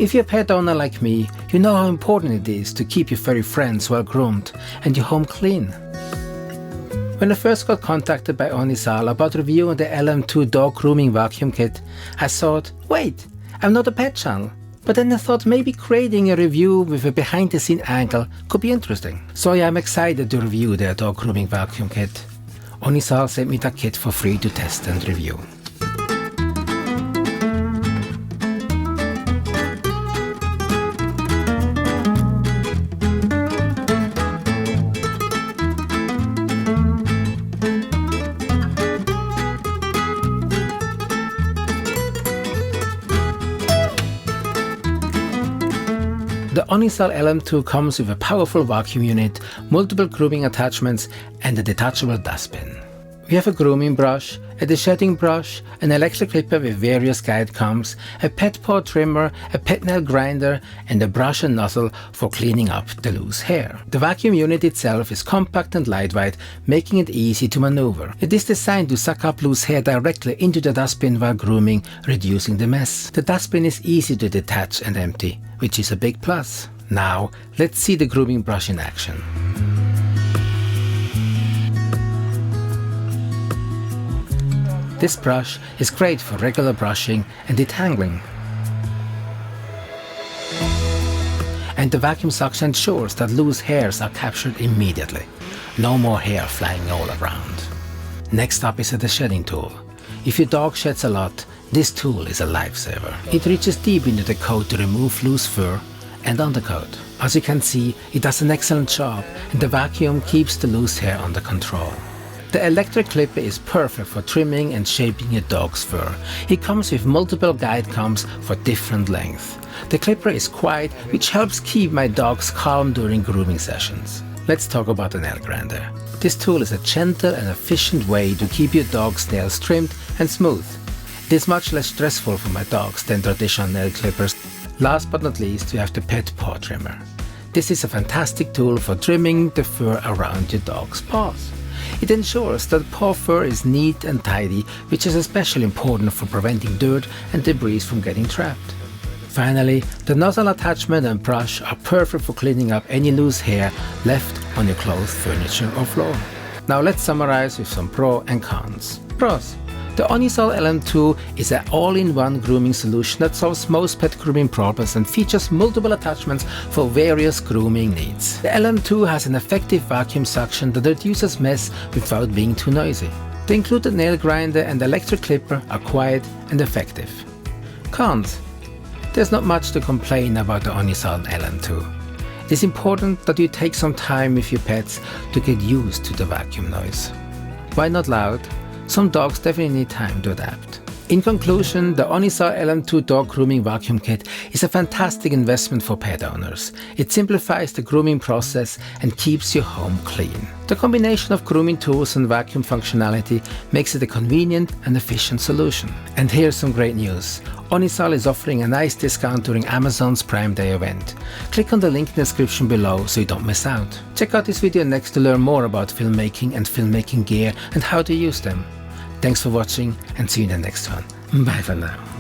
If you're a pet owner like me, you know how important it is to keep your furry friends well groomed and your home clean. When I first got contacted by Oneisall about reviewing the LM2 dog grooming vacuum kit, I thought, wait, I'm not a pet channel. But then I thought maybe creating a review with a behind-the-scene angle could be interesting. So I'm excited to review their dog grooming vacuum kit. Oneisall sent me the kit for free to test and review. The Oneisall LM2 comes with a powerful vacuum unit, multiple grooming attachments and a detachable dustbin. We have a grooming brush, a deshedding brush, an electric clipper with various guide combs, a pet paw trimmer, a pet nail grinder and a brush and nozzle for cleaning up the loose hair. The vacuum unit itself is compact and lightweight, making it easy to maneuver. It is designed to suck up loose hair directly into the dustbin while grooming, reducing the mess. The dustbin is easy to detach and empty, which is a big plus. Now, let's see the grooming brush in action. This brush is great for regular brushing and detangling. And the vacuum suction ensures that loose hairs are captured immediately. No more hair flying all around. Next up is the shedding tool. If your dog sheds a lot, this tool is a lifesaver. It reaches deep into the coat to remove loose fur and undercoat. As you can see, it does an excellent job and the vacuum keeps the loose hair under control. The electric clipper is perfect for trimming and shaping your dog's fur. It comes with multiple guide combs for different lengths. The clipper is quiet, which helps keep my dogs calm during grooming sessions. Let's talk about the nail grinder. This tool is a gentle and efficient way to keep your dog's nails trimmed and smooth. It is much less stressful for my dogs than traditional nail clippers. Last but not least, we have the pet paw trimmer. This is a fantastic tool for trimming the fur around your dog's paws. It ensures that paw fur is neat and tidy, which is especially important for preventing dirt and debris from getting trapped. Finally, the nozzle attachment and brush are perfect for cleaning up any loose hair left on your clothes, furniture or floor. Now let's summarize with some pros and cons. Pros. The Oneisall LM2 is an all-in-one grooming solution that solves most pet grooming problems and features multiple attachments for various grooming needs. The LM2 has an effective vacuum suction that reduces mess without being too noisy. The included nail grinder and electric clipper are quiet and effective. Cons. There's not much to complain about the Oneisall LM2. It is important that you take some time with your pets to get used to the vacuum noise. Why not loud? Some dogs definitely need time to adapt. In conclusion, the Oneisall LM2 dog grooming vacuum kit is a fantastic investment for pet owners. It simplifies the grooming process and keeps your home clean. The combination of grooming tools and vacuum functionality makes it a convenient and efficient solution. And here's some great news. Oneisall is offering a nice discount during Amazon's Prime Day event. Click on the link in the description below so you don't miss out. Check out this video next to learn more about filmmaking and filmmaking gear and how to use them. Thanks for watching and see you in the next one. Bye for now.